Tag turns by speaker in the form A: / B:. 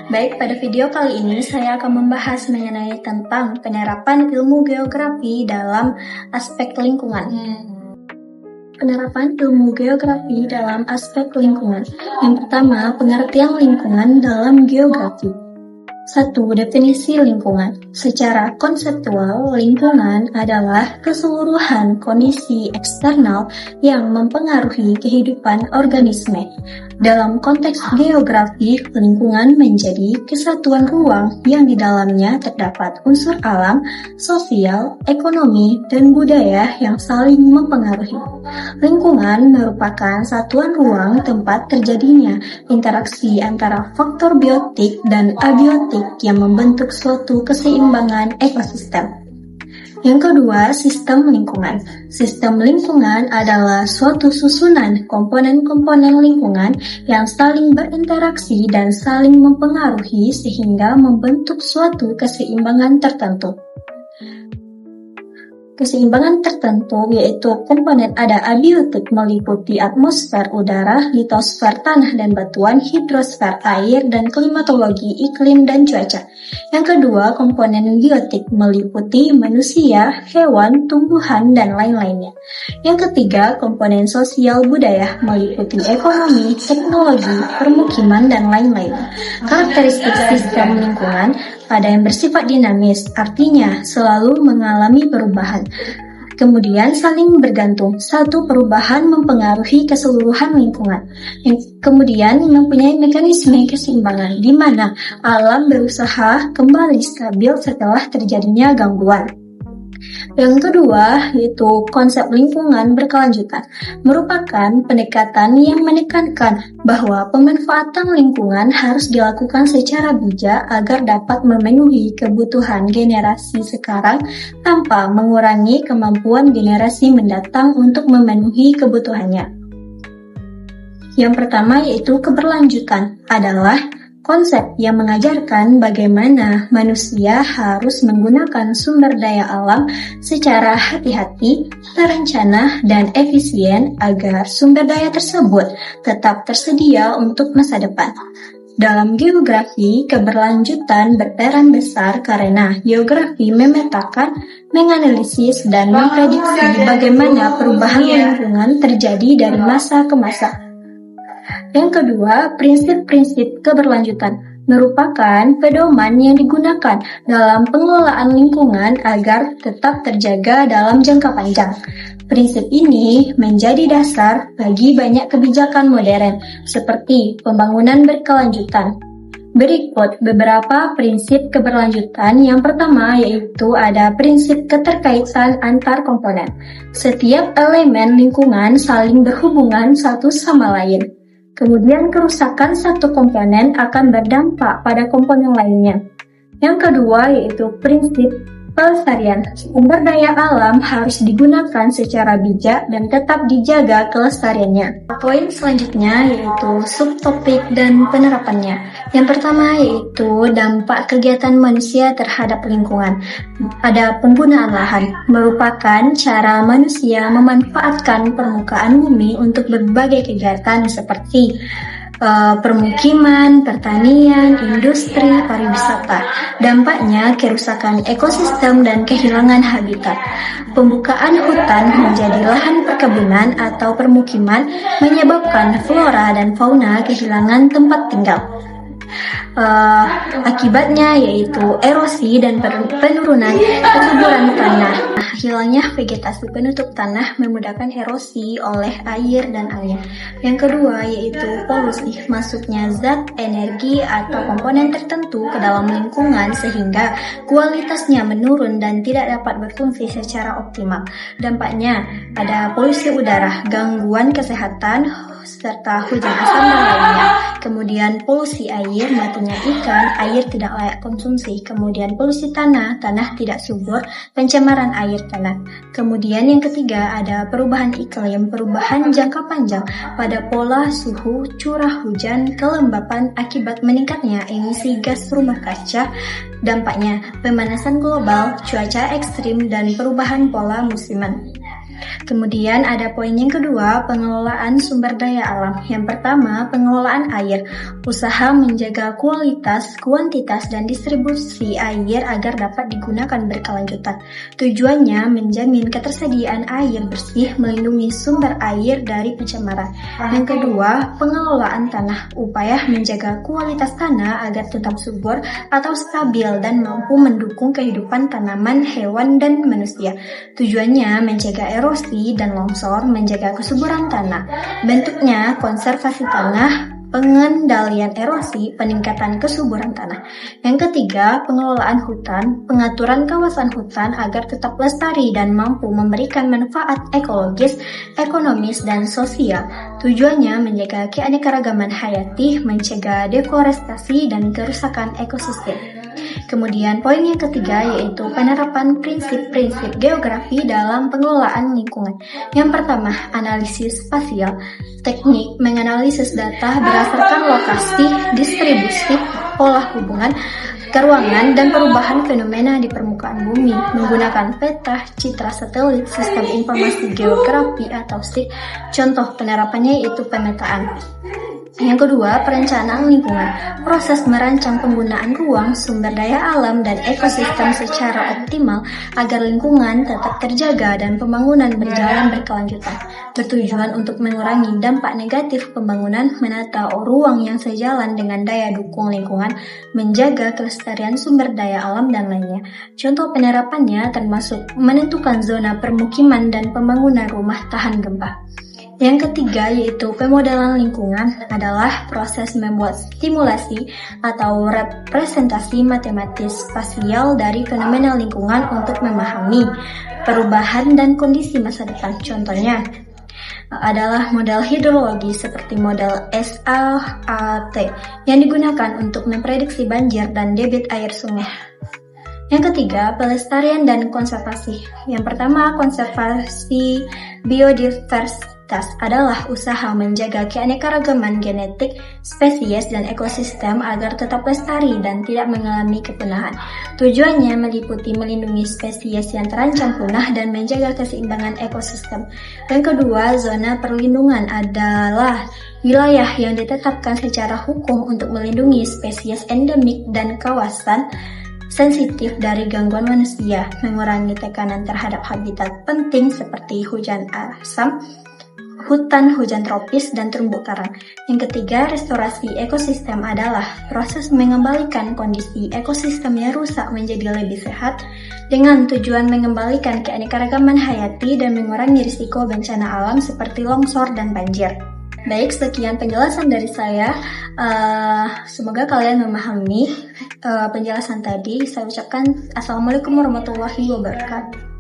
A: Baik, pada video kali ini saya akan membahas mengenai tentang penerapan ilmu geografi dalam aspek lingkungan. Penerapan ilmu geografi dalam aspek lingkungan. Yang pertama, pengertian lingkungan dalam geografi. 1. Definisi lingkungan. Secara konseptual, lingkungan adalah keseluruhan kondisi eksternal yang mempengaruhi kehidupan organisme. Dalam konteks geografi, lingkungan menjadi kesatuan ruang yang di dalamnya terdapat unsur alam, sosial, ekonomi, dan budaya yang saling mempengaruhi. Lingkungan merupakan satuan ruang tempat terjadinya interaksi antara faktor biotik dan abiotik yang membentuk suatu keseimbangan ekosistem. Yang kedua, sistem lingkungan. Sistem lingkungan adalah suatu susunan komponen-komponen lingkungan yang saling berinteraksi dan saling mempengaruhi sehingga membentuk suatu keseimbangan tertentu. Keseimbangan tertentu yaitu komponen ada abiotik meliputi atmosfer udara, litosfer tanah dan batuan, hidrosfer air, dan klimatologi iklim dan cuaca. Yang kedua, komponen biotik meliputi manusia, hewan, tumbuhan, dan lain-lainnya. Yang ketiga, komponen sosial budaya meliputi ekonomi, teknologi, permukiman, dan lain-lain. Karakteristik sistem lingkungan ada yang bersifat dinamis, artinya selalu mengalami perubahan. Kemudian saling bergantung, satu perubahan mempengaruhi keseluruhan lingkungan. Kemudian mempunyai mekanisme keseimbangan, di mana alam berusaha kembali stabil setelah terjadinya gangguan. Yang kedua, yaitu konsep lingkungan berkelanjutan, merupakan pendekatan yang menekankan bahwa pemanfaatan lingkungan harus dilakukan secara bijak agar dapat memenuhi kebutuhan generasi sekarang tanpa mengurangi kemampuan generasi mendatang untuk memenuhi kebutuhannya. Yang pertama yaitu keberlanjutan adalah konsep yang mengajarkan bagaimana manusia harus menggunakan sumber daya alam secara hati-hati, terencana, dan efisien agar sumber daya tersebut tetap tersedia untuk masa depan. Dalam geografi, keberlanjutan berperan besar karena geografi memetakan, menganalisis, dan memprediksi bagaimana perubahan lingkungan terjadi dari masa ke masa. Yang kedua, prinsip-prinsip keberlanjutan merupakan pedoman yang digunakan dalam pengelolaan lingkungan agar tetap terjaga dalam jangka panjang. Prinsip ini menjadi dasar bagi banyak kebijakan modern, seperti pembangunan berkelanjutan. Berikut beberapa prinsip keberlanjutan. Yang pertama yaitu ada prinsip keterkaitan antar komponen. Setiap elemen lingkungan saling berhubungan satu sama lain. Kemudian kerusakan satu komponen akan berdampak pada komponen lainnya. Yang kedua yaitu prinsip pelestarian. Sumber daya alam harus digunakan secara bijak dan tetap dijaga kelestariannya. Poin selanjutnya yaitu subtopik dan penerapannya. Yang pertama yaitu dampak kegiatan manusia terhadap lingkungan. Pada penggunaan lahan, merupakan cara manusia memanfaatkan permukaan bumi untuk berbagai kegiatan seperti permukiman, pertanian, industri, pariwisata. Dampaknya kerusakan ekosistem dan kehilangan habitat. Pembukaan hutan menjadi lahan perkebunan atau permukiman menyebabkan flora dan fauna kehilangan tempat tinggal. Akibatnya yaitu erosi dan penurunan kesuburan tanah. Hilangnya vegetasi penutup tanah memudahkan erosi oleh air dan angin. Yang kedua yaitu polusi, masuknya zat, energi, atau komponen tertentu ke dalam lingkungan sehingga kualitasnya menurun dan tidak dapat berfungsi secara optimal. Dampaknya ada polusi udara, gangguan kesehatan, serta hujan asam dan lainnya. Kemudian polusi air, matinya ikan, air tidak layak konsumsi. Kemudian polusi tanah, tanah tidak subur, pencemaran air tanah. Kemudian yang ketiga ada perubahan iklim, perubahan jangka panjang pada pola suhu, curah hujan, kelembapan akibat meningkatnya emisi gas rumah kaca. Dampaknya pemanasan global, cuaca ekstrim, dan perubahan pola musiman. Kemudian ada poin yang kedua, pengelolaan sumber daya alam. Yang pertama, pengelolaan air. Usaha menjaga kualitas, kuantitas, dan distribusi air agar dapat digunakan berkelanjutan. Tujuannya menjamin ketersediaan air bersih, melindungi sumber air dari pencemaran. Yang kedua, pengelolaan tanah. Upaya menjaga kualitas tanah agar tetap subur atau stabil dan mampu mendukung kehidupan tanaman, hewan, dan manusia. Tujuannya mencegah erosi dan longsor, menjaga kesuburan tanah. Bentuknya konservasi tanah, pengendalian erosi, peningkatan kesuburan tanah. Yang ketiga, pengelolaan hutan, pengaturan kawasan hutan agar tetap lestari dan mampu memberikan manfaat ekologis, ekonomis, dan sosial. Tujuannya menjaga keanekaragaman hayati, mencegah deforestasi dan kerusakan ekosistem. Kemudian poin yang ketiga yaitu penerapan prinsip-prinsip geografi dalam pengelolaan lingkungan. Yang pertama, analisis spasial. Teknik menganalisis data berdasarkan lokasi, distribusi, pola hubungan, keruangan, dan perubahan fenomena di permukaan bumi menggunakan peta, citra satelit, sistem informasi geografi atau SIG. Contoh penerapannya yaitu pemetaan. Yang kedua, perencanaan lingkungan. Proses merancang penggunaan ruang, sumber daya alam, dan ekosistem secara optimal agar lingkungan tetap terjaga dan pembangunan berjalan berkelanjutan. Bertujuan untuk mengurangi dampak negatif pembangunan, menata ruang yang sejalan dengan daya dukung lingkungan, menjaga kelestarian sumber daya alam, dan lainnya. Contoh penerapannya termasuk menentukan zona permukiman dan pembangunan rumah tahan gempa. Yang ketiga yaitu pemodelan lingkungan adalah proses membuat simulasi atau representasi matematis spasial dari fenomena lingkungan untuk memahami perubahan dan kondisi masa depan. Contohnya adalah model hidrologi seperti model SAAT yang digunakan untuk memprediksi banjir dan debit air sungai. Yang ketiga, pelestarian dan konservasi. Yang pertama, konservasi biodiversitas adalah usaha menjaga keanekaragaman genetik, spesies, dan ekosistem agar tetap lestari dan tidak mengalami kepunahan. Tujuannya meliputi melindungi spesies yang terancam punah dan menjaga keseimbangan ekosistem. Yang kedua, zona perlindungan adalah wilayah yang ditetapkan secara hukum untuk melindungi spesies endemik dan kawasan sensitif dari gangguan manusia, mengurangi tekanan terhadap habitat penting seperti hujan asam, hutan hujan tropis, dan terumbu karang. Yang ketiga, restorasi ekosistem adalah proses mengembalikan kondisi ekosistem yang rusak menjadi lebih sehat dengan tujuan mengembalikan keanekaragaman hayati dan mengurangi risiko bencana alam seperti longsor dan banjir. Baik, sekian penjelasan dari saya. Semoga kalian memahami penjelasan tadi. Saya ucapkan Assalamualaikum warahmatullahi wabarakatuh.